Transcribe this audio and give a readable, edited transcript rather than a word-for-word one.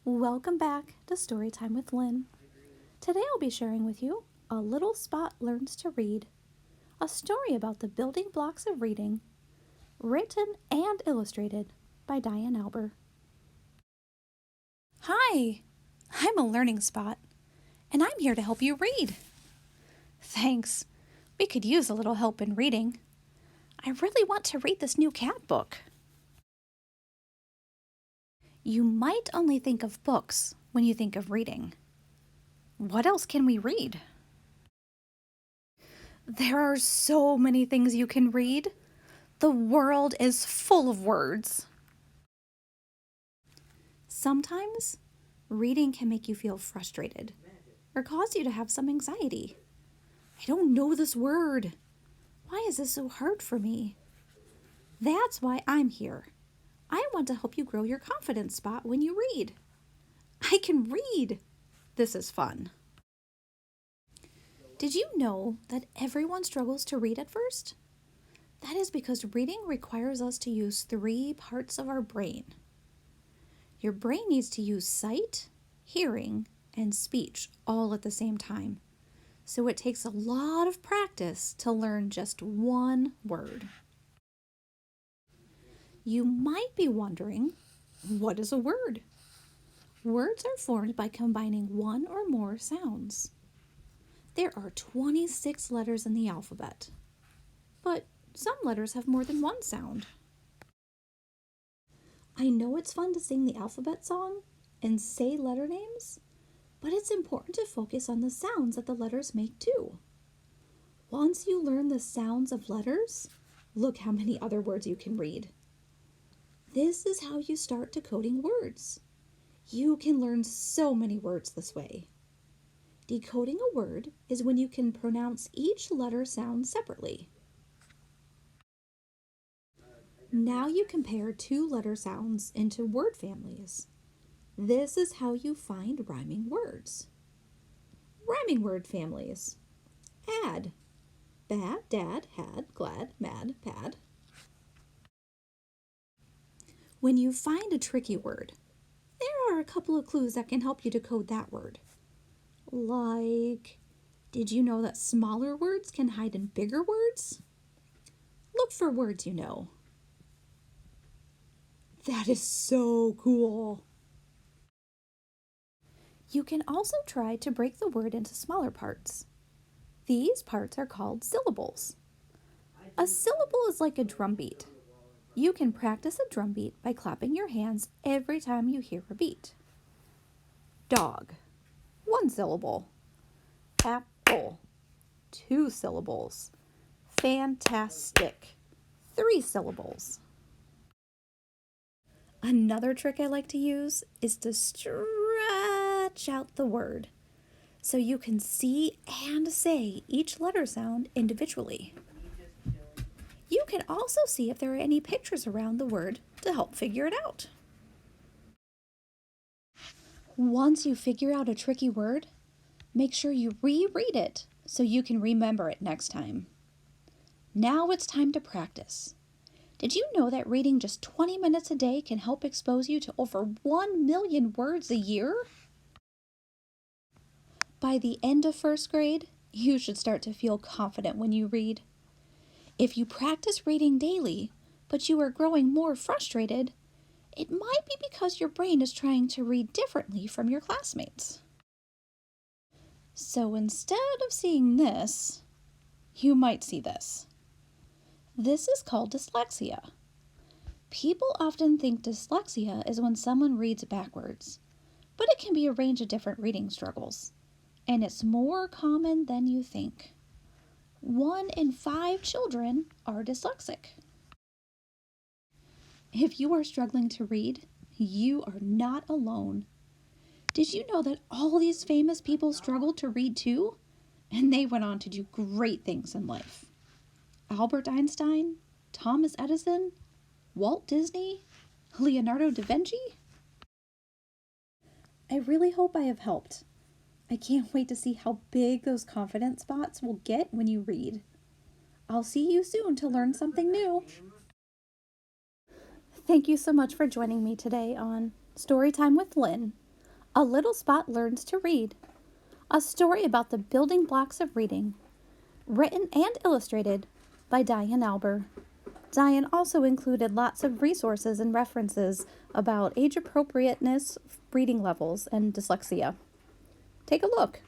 Welcome back to Storytime with Lynn. Today I'll be sharing with you A Little Spot Learns to Read, a story about the building blocks of reading, written and illustrated by Diane Alber. Hi, I'm a learning spot, and I'm here to help you read. Thanks. We could use a little help in reading. I really want to read this new cat book. You might only think of books when you think of reading. What else can we read? There are so many things you can read. The world is full of words. Sometimes, reading can make you feel frustrated or cause you to have some anxiety. I don't know this word. Why is this so hard for me? That's why I'm here. I want to help you grow your confidence spot when you read. I can read. This is fun. Did you know that everyone struggles to read at first? That is because reading requires us to use 3 parts of our brain. Your brain needs to use sight, hearing, and speech all at the same time. So it takes a lot of practice to learn just one word. You might be wondering, what is a word? Words are formed by combining one or more sounds. There are 26 letters in the alphabet, but some letters have more than one sound. I know it's fun to sing the alphabet song and say letter names, but it's important to focus on the sounds that the letters make too. Once you learn the sounds of letters, look how many other words you can read. This is how you start decoding words. You can learn so many words this way. Decoding a word is when you can pronounce each letter sound separately. Now you compare 2 letter sounds into word families. This is how you find rhyming words. Rhyming word families. Add. Bad, dad, had, glad, mad, pad. When you find a tricky word, there are a couple of clues that can help you decode that word. Like, did you know that smaller words can hide in bigger words? Look for words you know. That is so cool. You can also try to break the word into smaller parts. These parts are called syllables. A syllable is like a drum beat. You can practice a drum beat by clapping your hands every time you hear a beat. Dog, 1 syllable. Apple, 2 syllables. Fantastic, 3 syllables. Another trick I like to use is to stretch out the word so you can see and say each letter sound individually. You can also see if there are any pictures around the word to help figure it out. Once you figure out a tricky word, make sure you reread it so you can remember it next time. Now it's time to practice. Did you know that reading just 20 minutes a day can help expose you to over 1 million words a year? By the end of 1st grade, you should start to feel confident when you read. If you practice reading daily, but you are growing more frustrated, it might be because your brain is trying to read differently from your classmates. So instead of seeing this, you might see this. This is called dyslexia. People often think dyslexia is when someone reads backwards, but it can be a range of different reading struggles, and it's more common than you think. 1 in 5 children are dyslexic. If you are struggling to read, you are not alone. Did you know that all these famous people struggled to read too? And they went on to do great things in life. Albert Einstein, Thomas Edison, Walt Disney, Leonardo da Vinci. I really hope I have helped. I can't wait to see how big those confidence spots will get when you read. I'll see you soon to learn something new. Thank you so much for joining me today on Storytime with Lynn. A Little Spot Learns to Read, a story about the building blocks of reading, written and illustrated by Diane Alber. Diane also included lots of resources and references about age appropriateness, reading levels, and dyslexia. Take a look.